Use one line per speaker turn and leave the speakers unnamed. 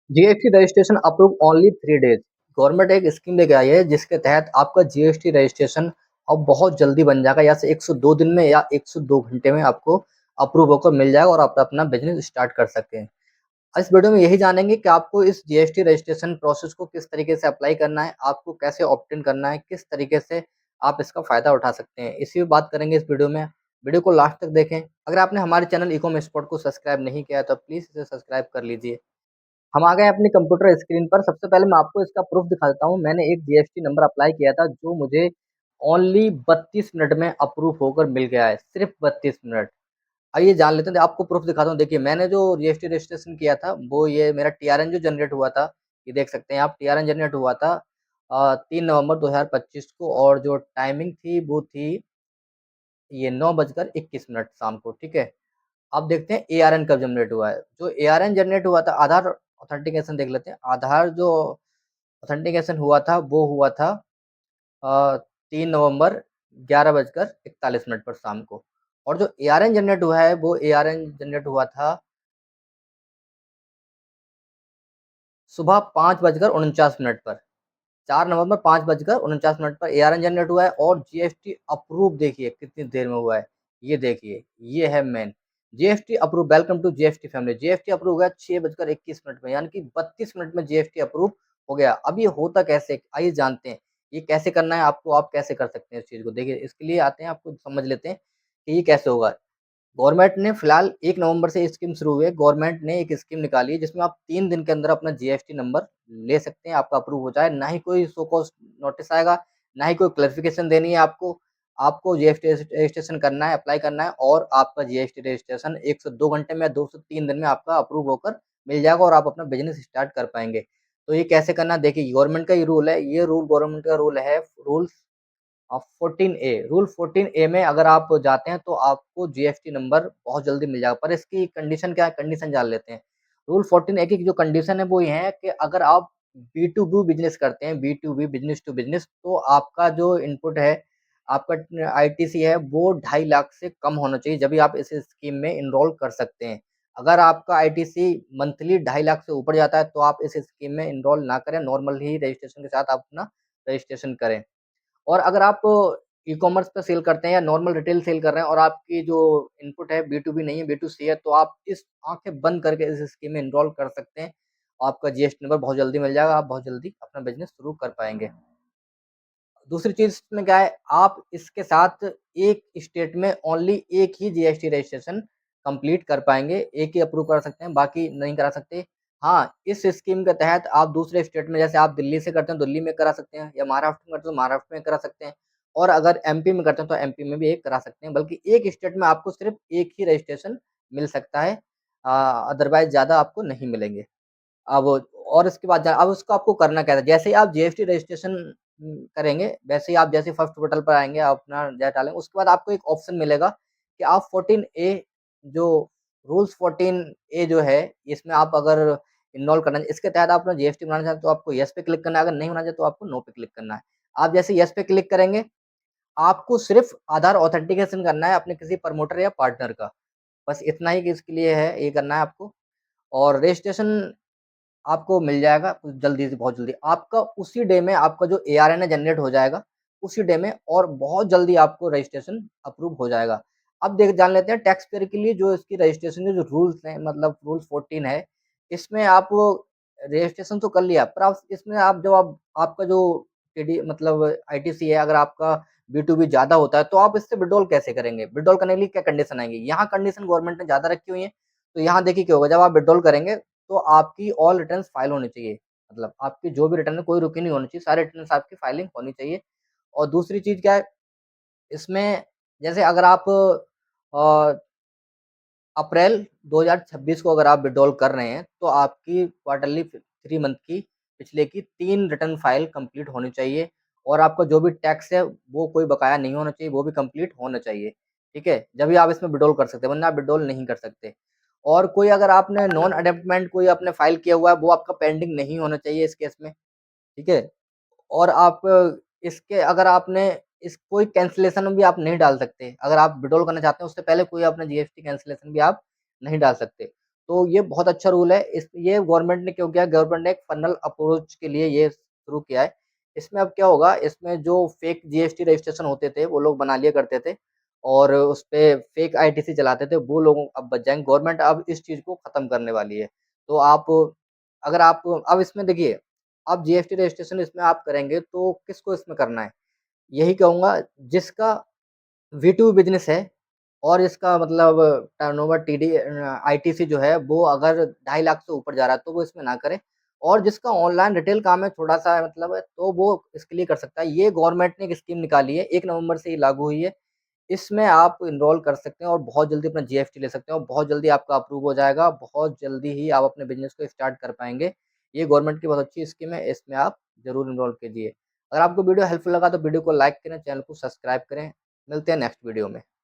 GST registration approve only 3 days. Government एक scheme लेके आई है जिसके तहत आपका जीएसटी रजिस्ट्रेशन अब बहुत जल्दी बन जाएगा या से 102 दिन में या 102 घंटे में आपको अप्रूव होकर मिल जाएगा और आप अपना बिज़नेस स्टार्ट कर सकते हैं। इस वीडियो में यही जानेंगे कि आपको इस जीएसटी रजिस्ट्रेशन प्रोसेस को किस तरीके से अप्लाई करना है, आपको कैसे ऑप्ट इन करना है, किस तरीके से आप इसका फ़ायदा उठा सकते हैं। इसी पे बात करेंगे इस वीडियो में। वीडियो को लास्ट तक देखें। अगर आपने हमारे चैनल इकोम एक्सपर्ट को सब्सक्राइब नहीं किया है तो प्लीज़ इसे सब्सक्राइब कर लीजिए। हम आ गए अपनी कंप्यूटर स्क्रीन पर। सबसे पहले मैं आपको इसका प्रूफ़ दिखा देता हूँ। मैंने एक जीएसटी नंबर अप्लाई किया था जो मुझे ओनली 32 मिनट में अप्रूव होकर मिल गया है, सिर्फ़ 32 मिनट। आइए जान लेते हैं, आपको प्रूफ़ दिखाता हूँ। देखिए मैंने जो जीएसटी रजिस्ट्रेशन किया था वो ये मेरा टीआरएन जो जनरेट हुआ था, ये देख सकते हैं आप टीआरएन जनरेट हुआ था 3 नवंबर 2025 को और जो टाइमिंग थी वो थी ये 9:21 शाम को, ठीक है? अब देखते हैं एआरएन कब जनरेट हुआ है। जो एआरएन जनरेट हुआ था आधार ऑथेंटिकेशन देख लेते हैं। आधार जो ऑथेंटिकेशन हुआ था वो हुआ था 3 नवंबर 11:41 पर शाम को और जो एआरएन जनरेट हुआ है वो एआरएन जनरेट हुआ था सुबह 5:49 पर। 4 नवंबर 5:49 पर एआरएन जनरेट हुआ है और जीएसटी अप्रूव देखिए कितनी देर में हुआ है। ये देखिए, ये है main. GST approve welcome to GST family. GST approve हो गया 6:21 में यानी कि 32 मिनट में जीएसटी अप्रूव हो गया। अब ये होता कैसे? आइए जानते हैं। ये कैसे करना है आपको, आप कैसे कर सकते हैं इस चीज़ को। देखिए इसके लिए आते हैं आपको समझ लेते हैं कि ये कैसे होगा। गवर्नमेंट ने फिलहाल 1 नवंबर से स्कीम शुरू हुई है। गवर्नमेंट ने एक स्कीम निकाली है जिसमें आप 3 दिन के अंदर अपना जीएसटी नंबर ले सकते हैं, आपका अप्रूव हो जाए। ना ही कोई शो कॉज़ नोटिस आएगा, ना ही कोई क्लैरिफ़िकेशन देनी है आपको। आपको जीएसटी रजिस्ट्रेशन करना है, अप्लाई करना है और आपका जीएसटी रजिस्ट्रेशन 1 से 2 घंटे में या 2 से 3 दिन में आपका अप्रूव होकर मिल जाएगा और आप अपना बिज़नेस स्टार्ट कर पाएँगे। तो ये कैसे करना है देखिए गवर्नमेंट का ये रूल है, ये रूल गवर्नमेंट का रूल है, रूल्स 14A रूल 14A में अगर आप जाते हैं तो आपको जीएसटी नंबर बहुत जल्दी मिल जाएगा। पर इसकी कंडीशन क्या है? कंडीशन जान लेते हैं। रूल 14A की जो कंडीशन है वो ये है कि अगर आप बी2बी बिज़नेस करते हैं, बी2बी बिज़नेस टू बिज़नेस तो आपका जो इनपुट है, आपका आईटीसी है वो 2.5 लाख से कम होना चाहिए जभी आप इस स्कीम में एनरोल कर सकते हैं। अगर आपका आईटीसी मंथली 2.5 लाख से ऊपर जाता है तो आप इस स्कीम में एनरोल ना करें, नॉर्मल ही रजिस्ट्रेशन के साथ आप अपना रजिस्ट्रेशन करें। और अगर आप ई-कॉमर्स पे सेल करते हैं या नॉर्मल रिटेल सेल कर रहे हैं और आपकी जो इनपुट है बी2बी नहीं है, बी2सी है, तो आप इस आँखें बंद करके इस स्कीम में एनरोल कर सकते हैं। आपका जीएसटी नंबर बहुत जल्दी मिल जाएगा, आप बहुत जल्दी अपना बिज़नेस शुरू कर पाएँगे। दूसरी चीज़ इसमें क्या है, आप इसके साथ एक स्टेट में ओनली एक ही जीएसटी रजिस्ट्रेशन कंप्लीट कर पाएँगे, एक ही अप्रूव कर सकते हैं, बाकी नहीं करा सकते। हाँ, इस स्कीम के तहत आप दूसरे स्टेट में जैसे आप दिल्ली से करते हैं, दिल्ली में करा सकते हैं या महाराष्ट्र में करते हैं, तो महाराष्ट्र में करा सकते हैं और अगर एमपी में करते हैं, तो एमपी में भी एक करा सकते हैं। बल्कि एक स्टेट में आपको सिर्फ़ एक ही रजिस्ट्रेशन मिल सकता है अदरवाइज़ ज़्यादा आपको नहीं मिलेंगे। अब और इसके बाद अब उसको आपको करना क्या है? जैसे ही आप जीएसटी रजिस्ट्रेशन करेंगे, वैसे ही आप जैसे फर्स्ट पोर्टल पर आएँगे, आप अपना डेटा डालेंगे, उसके बाद आपको एक ऑप्शन मिलेगा कि आप 14A जो रूल्स 14A जो है, इसमें आप अगर इनरोल करना इसके तहत आप अपना जीएसटी बनाना चाहते हैं, तो आपको येस पे क्लिक करना है, अगर नहीं बनाना चाहते, तो आपको नो पे क्लिक करना है। आप जैसे येस पे क्लिक करेंगे, आपको सिर्फ़ आधार ऑथेंटिकेशन करना है अपने किसी प्रमोटर या पार्टनर का। बस इतना ही कि इसके लिए है, ये करना है आपको और रजिस्ट्रेशन आपको मिल जाएगा कुछ जल्दी से बहुत जल्दी। आपका उसी डे में आपका जो एआरएन है जनरेट हो जाएगा, उसी डे में और बहुत जल्दी आपको रजिस्ट्रेशन अप्रूव हो जाएगा। अब देख जान लेते हैं टैक्स पेयर के लिए जो इसकी रजिस्ट्रेशन के जो रूल्स हैं मतलब रूल्स 14 है, इसमें आप रजिस्ट्रेशन तो कर लिया पर आप इसमें आप जब आप आपका जो टीडी मतलब आईटीसी है अगर आपका बी2बी ज़्यादा होता है, तो आप इससे विथड्रॉल कैसे करेंगे? विथड्रॉल करने के लिए क्या कंडीशन आएँगी? यहाँ कंडीशन गवर्नमेंट ने ज़्यादा रखी हुई है, तो यहाँ देखिए क्या होगा जब आप विथड्रॉल करेंगे तो आपकी ऑल रिटर्न्स फाइल होनी चाहिए। मतलब आपकी जो भी रिटर्न है कोई रुकी नहीं होनी चाहिए, सारे रिटर्न्स आपकी फाइलिंग होनी चाहिए। और दूसरी चीज़ क्या है, इसमें जैसे अगर आप अ, अप्रैल 2026 को अगर आप विथड्रॉल कर रहे हैं, तो आपकी क्वार्टरली 3 मंथ की पिछले की 3 रिटर्न फाइल कंप्लीट होनी चाहिए और आपका जो भी टैक्स है, वो कोई बकाया नहीं होना चाहिए, वो भी कंप्लीट होना चाहिए। ठीक है? जभी आप इसमें विथड्रॉल कर सकते हैं, वरना आप विथड्रॉल नहीं कर सकते। और कोई अगर आपने नॉन अडैप्टमेंट कोई आपने फाइल किया हुआ है, वो आपका पेंडिंग नहीं होना चाहिए इस केस में। ठीक है? और आप इसके अगर आपने इस कोई कैंसलेशन भी आप नहीं डाल सकते। अगर आप विथड्रॉल करना चाहते हैं उससे पहले कोई अपना जीएसटी कैंसलेशन भी आप नहीं डाल सकते। तो ये बहुत अच्छा रूल है। इस ये गवर्नमेंट ने क्यों किया, गवर्नमेंट ने एक फन्नल अप्रोच के लिए ये शुरू किया है। इसमें अब क्या होगा, इसमें जो फेक जीएसटी रजिस्ट्रेशन होते थे, वो लोग बना लिया करते थे और उसपे फेक आईटीसी चलाते थे, वो लोग अब बच जाएँगे। गवर्नमेंट अब इस चीज़ को खत्म करने वाली है। तो आप अगर आप अब इसमें देखिए, अब जीएसटी रजिस्ट्रेशन इसमें आप करेंगे तो किसको इसमें करना है? यही कहूँगा जिसका वी2 बिज़नेस है और इसका मतलब टर्नओवर आईटीसी जो है वो अगर 2.5 लाख से ऊपर जा रहा है तो वो इसमें ना करे और जिसका ऑनलाइन रिटेल काम है थोड़ा-सा मतलब है तो वो इसके लिए कर सकता है। ये गवर्नमेंट ने एक स्कीम निकाली है, 1 नवंबर से ये लागू हुई है। इसमें आप एनरोल कर सकते हैं और बहुत जल्दी अपना जीएसटी ले सकते हैं और बहुत जल्दी आपका अप्रूव हो जाएगा, बहुत जल्दी ही आप अपने बिज़नेस को स्टार्ट कर पाएँगे। ये गवर्नमेंट की बहुत अच्छी स्कीम है, इसमें आप ज़रूर एनरोल कीजिए। अगर आपको वीडियो हेल्पफुल लगा तो वीडियो को लाइक करें, चैनल को सब्सक्राइब करें। मिलते हैं नेक्स्ट वीडियो में।